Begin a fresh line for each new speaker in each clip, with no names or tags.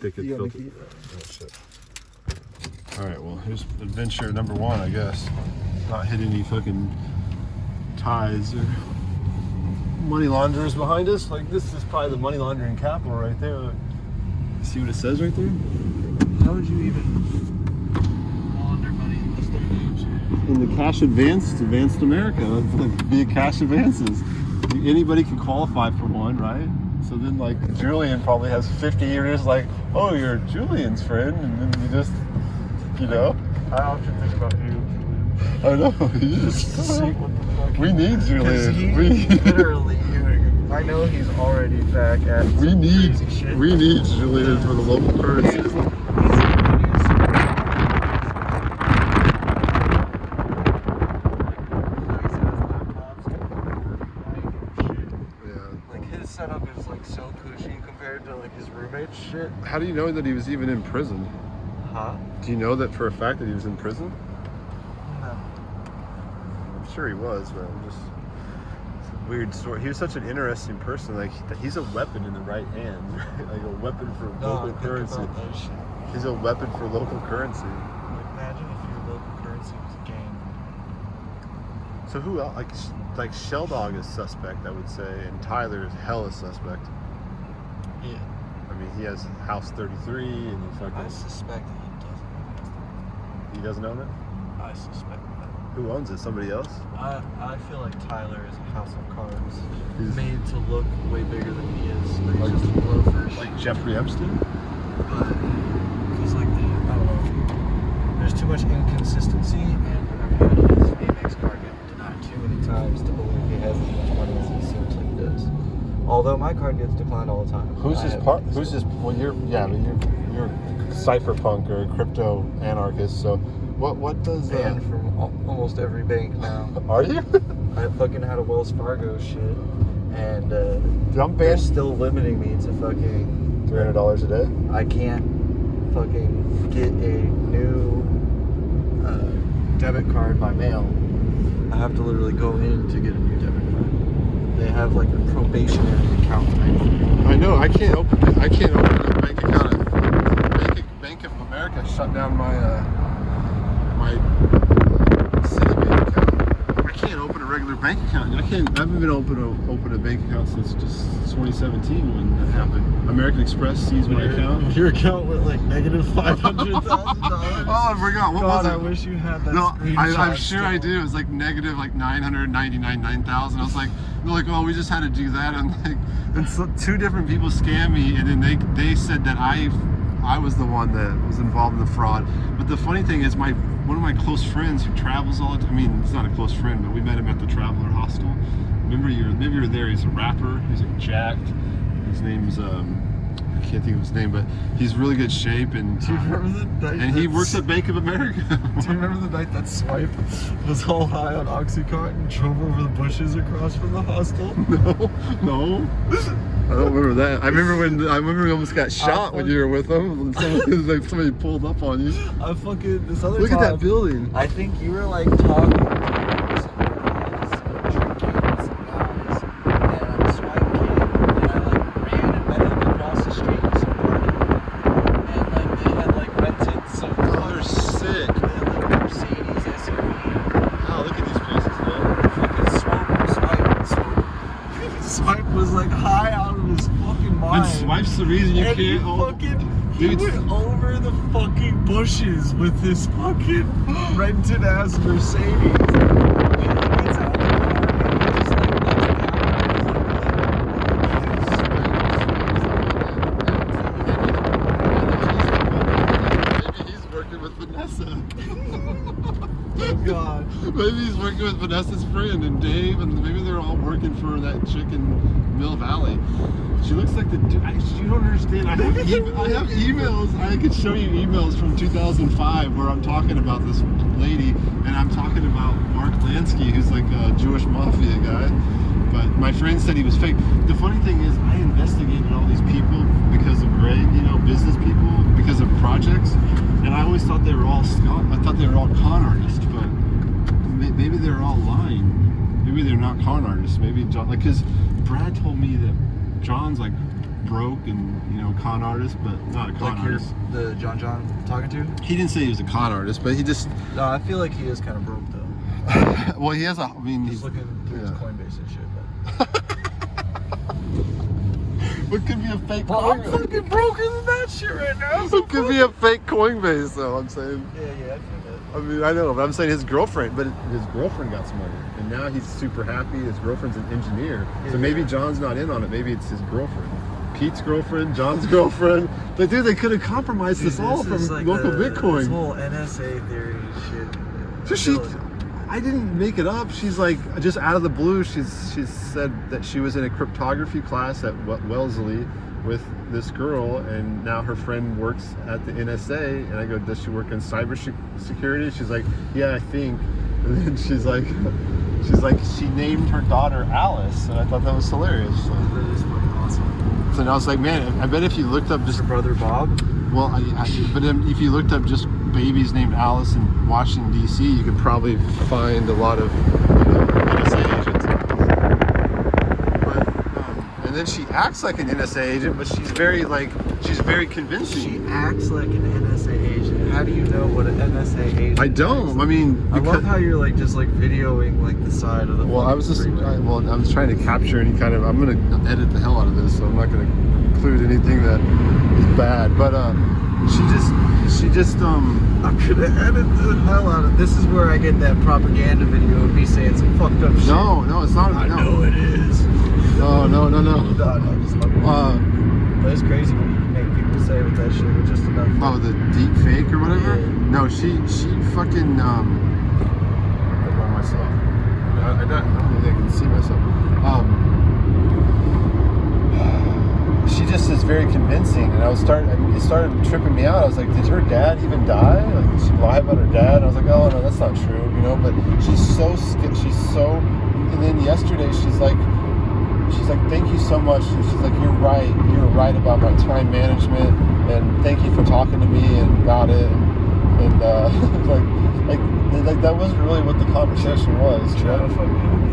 Thicket filter. Oh, shit. Alright, well, here's adventure number 1, I guess. Not hit any fucking ties or money launderers behind us. Like, this is probably the money laundering capital right there. See what it says right there?
How would you even launder money in this day and age?
In the cash advanced America, like via cash advances. Anybody can qualify for one, right? So then, like, Julian probably has 50 years, like, oh, you're Julian's friend, and then you just, you know.
I often think about you, Julian.
I know, you just,
See what the fuck.
we need Julian.
He literally, I know he's already back at
We need
crazy shit.
Julian for the local currency.
Setup is like so cushy compared to like his roommate's shit.
How do you know that he was even in prison?
Huh?
Do you know that for a fact that he was in prison?
No.
I'm sure he was, but I'm just, it's a weird story. He was such an interesting person. Like, he's a weapon in the right hand, right? Like a weapon for local currency. He's a weapon for local currency.
Like, imagine if your local currency was a gang.
So who else? Like Shelldog is suspect, I would say, and Tyler is hella suspect.
Yeah.
I mean, he has House 33, and he fucking.
I suspect that he doesn't own it.
He doesn't own it?
I suspect that.
Who owns it? Somebody else?
I feel like Tyler is a house of cards.
He's
made to look way bigger than he is. He's
Like-
just a blowfish.
Like Jeffrey Epstein?
But, because like, I don't know. There's too much inconsistency, and I've had his Amex card get denied too many times to believe he has as much money as he seems like he does. Although my card gets declined all the time.
Who's his part? Who's his? Well, you're you're cypherpunk or crypto anarchist. So, what does
banned from almost every bank now.
Are you?
I fucking had a Wells Fargo shit, and
Jump
they're
banned
still limiting me to fucking
$300 a day.
I can't fucking get a new debit card by mail. I have to literally go in to get a new debit card. They have like a probationary account type thing.
I know. I can't open a bank account. Bank of America shut down my my Citibank account. I can't open a regular bank account. I haven't been open a bank account since just 2017 when that happened. American Express seized my account.
Your account went like negative $500,000.
Oh, I forgot. What was it?
I wish you had that.
No,
screenshot
I'm sure I
still.
do. It was like negative like 999,000. I was like, they're like, oh, we just had to do that. And like, and so 2 different people scammed me, and then they said that I was the one that was involved in the fraud. But the funny thing is, one of my close friends who travels all the time. I mean, he's not a close friend, but we met him at the Traveler Hostel. Maybe you were there. He's a rapper. He's like jacked. His name's I can't think of his name, but he's really good shape, and
Do you remember the night?
and he works at Bank of America.
Do you remember the night that Swipe was all high on Oxycontin and drove over the bushes across from the hostel?
No. I don't remember that. I remember we almost got shot when you were with him. Somebody pulled up on you.
I fucking this other
Look
time.
at that building.
I think you were like talking to drinking with some guys, and Swipe came, and I like ran and met him across the street in some parking lot, and like they had like rented some.
Oh, they're sick.
They had like a Mercedes SUV.
Oh, look at these places, man.
Fucking Swipe was like high out of his fucking mind.
And Swipe's the reason you
And he
can't.
he went over the fucking bushes with his fucking rented ass Mercedes. And he gets out of the car and he just like
Maybe he's working with Vanessa.
oh god.
Maybe he's working with Vanessa's friend and Dave, and maybe they're all working for that chick in Mill Valley. She looks like the dude. You don't understand. I have emails. I could show you emails from 2005 where I'm talking about this lady, and I'm talking about Mark Lansky, who's like a Jewish mafia guy. But my friend said he was fake. The funny thing is, I investigated all these people because of Greg, business people, because of projects, and I always thought they were all con artists, but maybe they're all lying. Maybe they're not con artists. Maybe John, because Brad told me that John's like broke and, you know, con artist, but not a con
Like
artist.
the John talking to?
He didn't say he was a con artist, but he just.
No, I feel like he is kind of broke though.
Well, he has a. I mean,
He's looking through his
yeah.
Coinbase and shit.
What could be a fake
But I'm
Coinbase?
fucking broken in that shit right now.
It could be a fake Coinbase, though. I'm saying.
Yeah, I feel that.
I mean, I know, but I'm saying his girlfriend. But his girlfriend got some money, and now he's super happy. His girlfriend's an engineer, so maybe John's not in on it. Maybe it's his girlfriend, Pete's girlfriend, John's girlfriend. But dude, they could have compromised us all from
like
local
This
Bitcoin.
whole NSA theory shit.
So I didn't make it up. She's like, just out of the blue, she said that she was in a cryptography class at Wellesley with this girl, and now her friend works at the NSA. And I go, does she work in cyber security? She's like, yeah, I think. And then she's like, she named her daughter Alice, and I thought that was hilarious. So,
That is fucking awesome.
so now I was like, man, I bet if you looked up just
Her brother Bob.
well, but then if you looked up just babies named Alice in Washington, D.C., you could probably find a lot of, you know, NSA agents. But, and then she acts like an NSA agent, but she's very convincing.
She acts like an NSA agent. How do you know what an NSA agent
I don't. I mean,
I love how you're like just like videoing like the side of the.
Well, I was just, I was trying to capture any kind of. I'm gonna edit the hell out of this, so I'm not gonna include anything that is bad. But she just
I'm gonna edit the hell out of this. Is where I get that propaganda video of me saying some fucked up shit.
No, it's not.
I know it is.
No.
No, just fucking. But it's crazy when you can make people say with that shit with just enough.
Oh, the deep fake or whatever?
Yeah.
No, she fucking I by myself. I don't think I can see myself. She just is very convincing, and it started tripping me out. I was like, did her dad even die? Like, did she lie about her dad? And I was like, oh no, that's not true, you know. But she's so. And then yesterday, she's like, thank you so much. She's like, you're right about my time management, and thank you for talking to me and about it. And like that wasn't really what the conversation was. You know?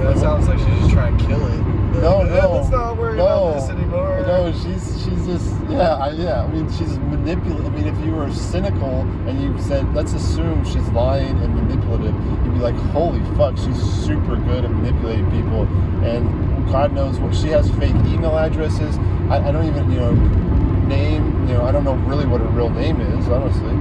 That sounds like she's just trying to kill it.
No.
Let's not worry about this anymore.
No, she's just I mean, she's manipulative. I mean, if you were cynical and you said, let's assume she's lying and manipulative, you'd be like, holy fuck, she's super good at manipulating people, and God knows what she has. Fake email addresses. I don't even name. I don't know really what her real name is, honestly.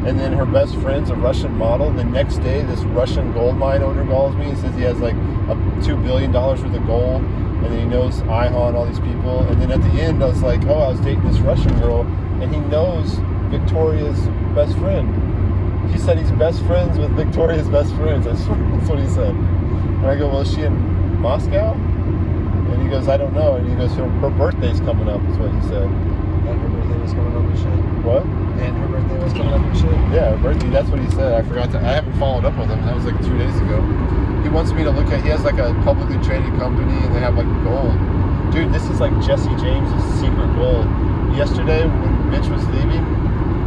And then her best friend's a Russian model. The next day, this Russian gold mine owner calls me and says he has like $2 billion worth of gold. And then he knows Ihan, all these people. And then at the end, I was like, oh, I was dating this Russian girl, and he knows Victoria's best friend. He said he's best friends with Victoria's best friends. That's what he said. And I go, well, is she in Moscow? And he goes, I don't know. And he goes, her birthday's coming up, is what he said.
And her birthday was coming up and shit.
What?
And her birthday was coming up and shit.
Yeah, her birthday, that's what he said. I haven't followed up with him. That was like 2 days ago. He wants me to look at, he has like a publicly traded company, and they have like gold. Dude, this is like Jesse James's secret gold. Yesterday, when Mitch was leaving,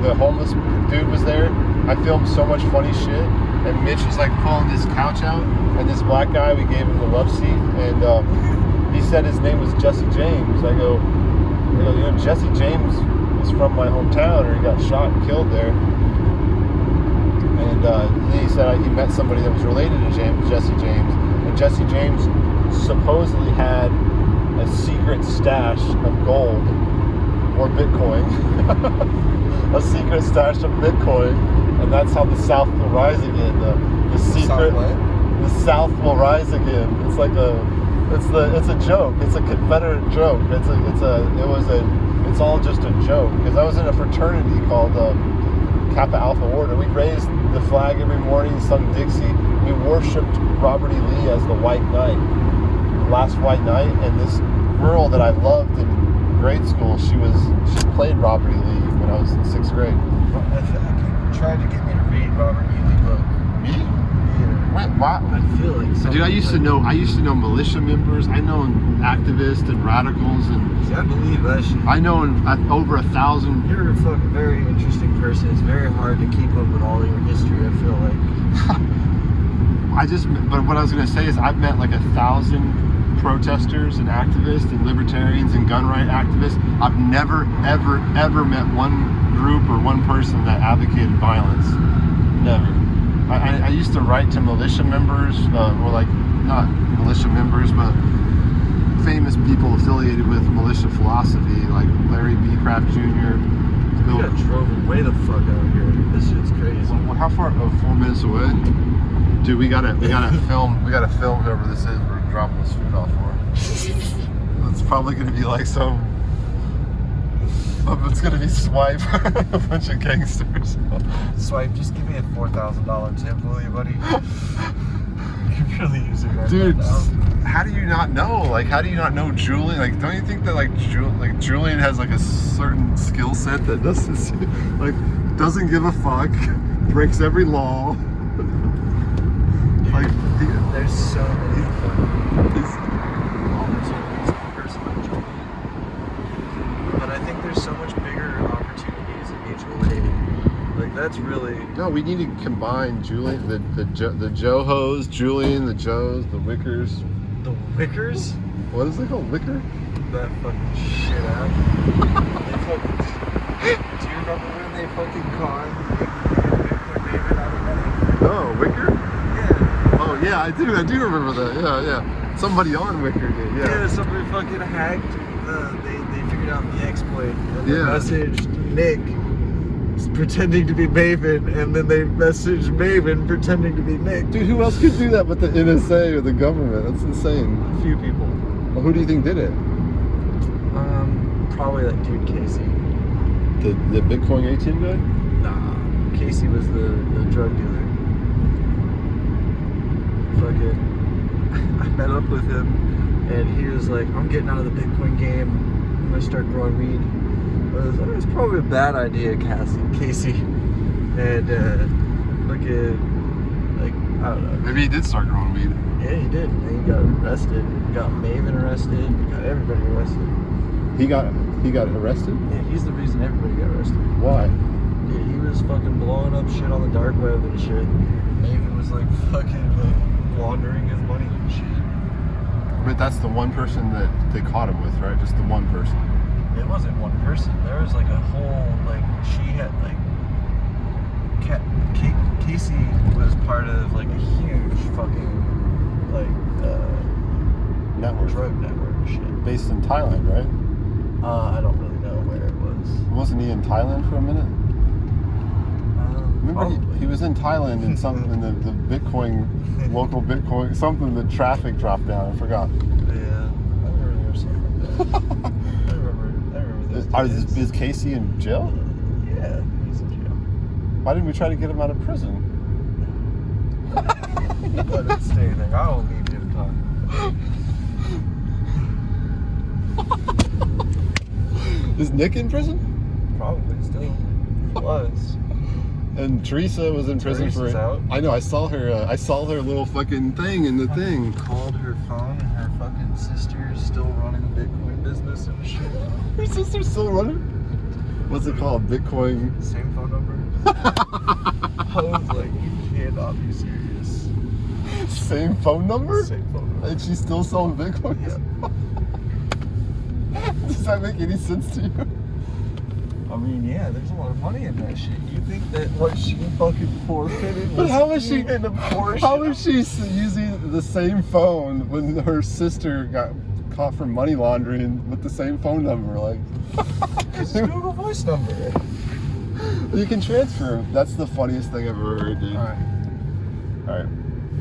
the homeless dude was there. I filmed so much funny shit, and Mitch was like pulling his couch out, and this black guy, we gave him the love seat, and he said his name was Jesse James. I go, Jesse James is from my hometown, or he got shot and killed there. And then he said he met somebody that was related to Jesse James. And Jesse James supposedly had a secret stash of gold or Bitcoin. A secret stash of Bitcoin. And that's how the South will rise again. The secret. The South will rise again. It's like it's a joke. It's a Confederate joke. It's all just a joke. Because I was in a fraternity called Kappa Alpha Order. We raised the flag every morning, sung Dixie. We worshipped Robert E. Lee as the White Knight, last White Knight. And this girl that I loved in grade school, she played Robert E. Lee when I was in 6th grade.
You tried to get me to read Robert E. Lee book.
Me?
Yeah.
Wait, why?
I feel like
Dude, I used to know militia members. I know activists and radicals, and
See, I believe that shit.
I know over 1,000.
You're a fucking very interesting person. It's very hard to keep up with all your history, I feel like.
But what I was gonna say is I've met like 1,000 protesters and activists and libertarians and gun right activists. I've never, ever, ever met one group or one person that advocated violence. Never. I used to write to militia members, or like, not militia members, but famous people affiliated with militia philosophy, like Larry B. Kraft Jr.
We got drove way the fuck out here. This shit's crazy.
Well, how far? Oh, 4 minutes away. Dude, we gotta film. We gotta film whoever this is. We're dropping this food off for. It's probably gonna be like some. It's gonna be Swipe, a bunch of gangsters.
Swipe, just give me a $4,000 tip, will you, buddy? You could really use it right
Dude,
now.
how do you not know? Like, how do you not know Julian? Like, don't you think that like Julian has like a certain skill set that doesn't give a fuck, breaks every law. Like,
there's so many opportunities for a person like Julian. But I think there's so much bigger opportunities in mutual aid. Like, that's really...
No, we need to combine Julian, the Johos, Julian, the Joes, the Wickers.
The Wickers?
What is it called? Wicker?
That fucking shit out. Do you remember when they fucking conned Maven out of money?
Oh, Wicker?
Yeah.
Oh, yeah, I do remember that. Yeah. Somebody on Wicker did, yeah.
Yeah, somebody fucking hacked they figured out the exploit and they
Yeah.
messaged Nick pretending to be Maven, and then they messaged Maven pretending to be Nick.
Dude, who else could do that but the NSA or the government? That's insane.
A few people.
Well, who do you think did it?
Probably that dude Casey.
The Bitcoin ATM guy?
Nah, Casey was the drug dealer. Fucking, I met up with him, and he was like, I'm getting out of the Bitcoin game. I'm gonna start growing weed. I was like, it's probably a bad idea, Casey. And look at, like, I don't know.
Maybe he did start growing weed.
Yeah, he did. And he got arrested. Got Maven arrested. Got everybody arrested.
He got arrested?
Yeah, he's the reason everybody got arrested.
Why?
Yeah, he was fucking blowing up shit on the dark web and shit. Maven was like fucking like laundering his money and shit.
But that's the one person that they caught him with, right? Just the one person.
It wasn't one person. There was like a whole, like, she had like Casey was part of like a huge fucking like
Network.
drug network and shit.
Based in Thailand, right?
I don't really know where it was.
Wasn't he in Thailand for a minute? Remember he was in Thailand in something in the Bitcoin, local Bitcoin, something, the traffic dropped down. I forgot.
Yeah, I remember something like that. I remember those days.
Is Casey in jail?
Yeah, he's in jail.
Why didn't we try to get him out of prison?
Let him stay there. I don't need him talking.
Is Nick in prison?
Probably still. He was.
And Teresa was in prison
Teresa's
for.
out.
I know. I saw her. I saw her little fucking thing in the thing.
Called her phone, and her fucking sister's still running a Bitcoin business and shit.
Her sister's still running. What's it called? Bitcoin.
Same phone number. I was like, you cannot be serious.
Same phone number.
Same phone number.
And she's still selling Bitcoin.
Yeah.
Does that make any sense to you?
I mean, yeah, there's a lot of money in that shit. You think that what she fucking forfeited was
But how is she
in a Porsche?
How is she using the same phone when her sister got caught for money laundering with the same phone number? Like,
It's Google Voice number.
you can transfer. That's the funniest thing I've ever heard, dude.
All right.
All right.